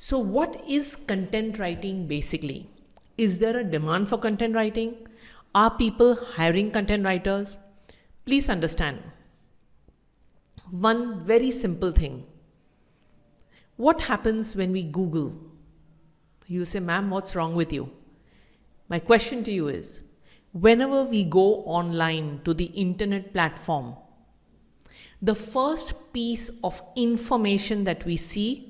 So what is content writing basically? Is there a demand for content writing? Are people hiring content writers? Please understand one very simple thing. What happens when we Google? You say, ma'am, what's wrong with you? My question to you is, whenever we go online to the internet platform, the first piece of information that we see,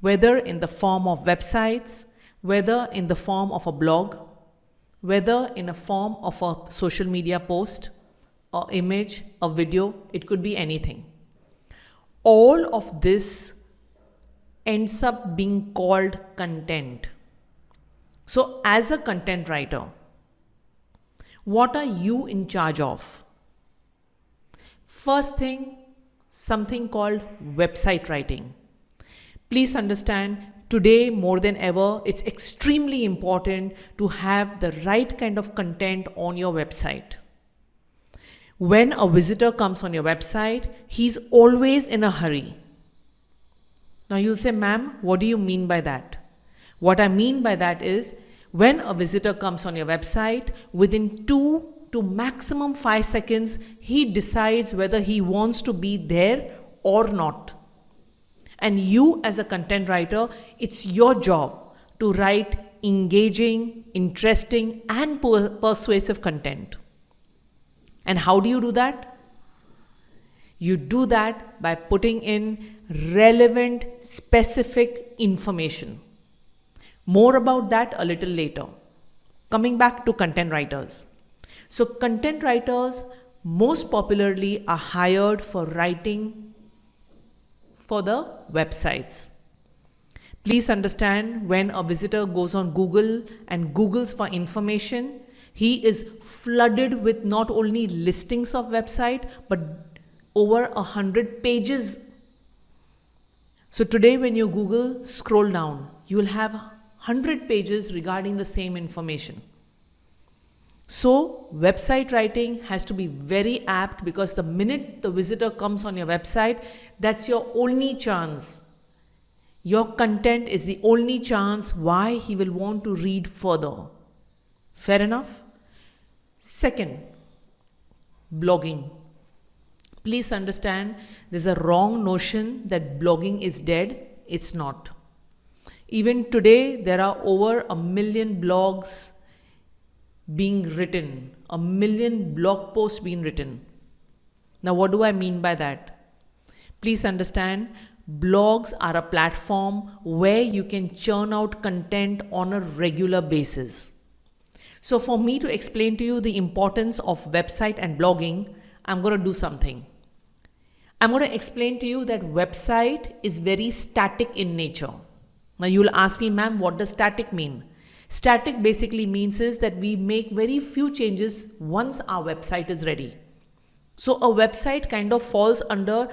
whether in the form of websites, whether in the form of a blog, whether in a form of a social media post, or image, a video, it could be anything. All of this ends up being called content. So as a content writer, what are you in charge of? First thing, something called website writing. Please understand, today more than ever, it's extremely important to have the right kind of content on your website. When a visitor comes on your website, he's always in a hurry. Now you'll say, ma'am, what do you mean by that? What I mean by that is, when a visitor comes on your website, within 2 to maximum 5 seconds, he decides whether he wants to be there or not. And you as a content writer, it's your job to write engaging, interesting, and persuasive content. And how do you do that? You do that by putting in relevant, specific information. More about that a little later. Coming back to content writers. So content writers most popularly are hired for writing for the websites. Please understand, when a visitor goes on Google and Googles for information, he is flooded with not only listings of website, but over 100 pages. So today when you Google, scroll down, you will have 100 pages regarding the same information. So website writing has to be very apt, because the minute the visitor comes on your website, that's your only chance. Your content is the only chance why he will want to read further. Fair enough? Second, blogging. Please understand, there's a wrong notion that blogging is dead. It's not. Even today, there are over 1 million blogs being written, 1 million blog posts being written. Now, what do I mean by that? Please understand, blogs are a platform where you can churn out content on a regular basis. So for me to explain to you the importance of website and blogging, I'm going to do something. I'm going to explain to you that website is very static in nature. Now you'll ask me, ma'am, what does static mean? Static basically means is that we make very few changes once our website is ready. So a website kind of falls under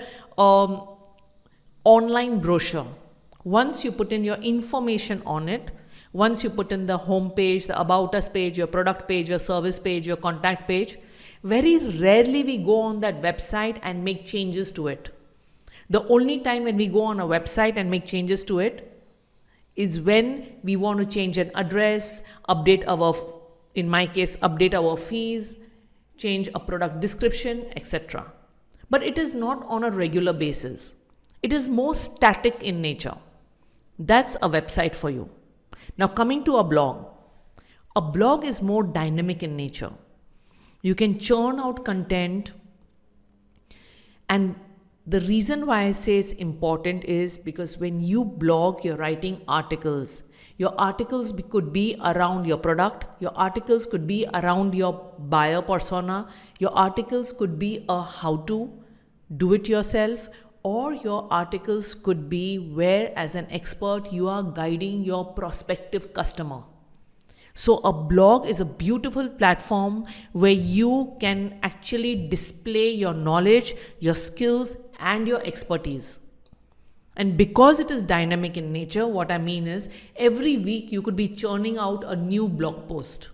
online brochure. Once you put in your information on it, once you put in the home page, the about us page, your product page, your service page, your contact page, very rarely we go on that website and make changes to it. The only time when we go on a website and make changes to it is when we want to change an address, update our, in my case, update our fees, change a product description, etc. But it is not on a regular basis. It is more static in nature. That's a website for you. Now coming to a blog is more dynamic in nature. You can churn out content, and the reason why I say it's important is because when you blog, you're writing articles. Your articles could be around your product. Your articles could be around your buyer persona. Your articles could be a how-to, do it yourself, or your articles could be where as an expert you are guiding your prospective customer. So a blog is a beautiful platform where you can actually display your knowledge, your skills, and your expertise. And because it is dynamic in nature, what I mean is every week you could be churning out a new blog post.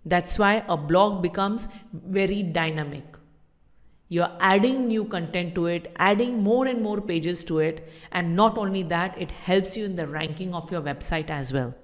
That's why a blog becomes very dynamic. You're adding new content to it, adding more and more pages to it, and not only that, it helps you in the ranking of your website as well.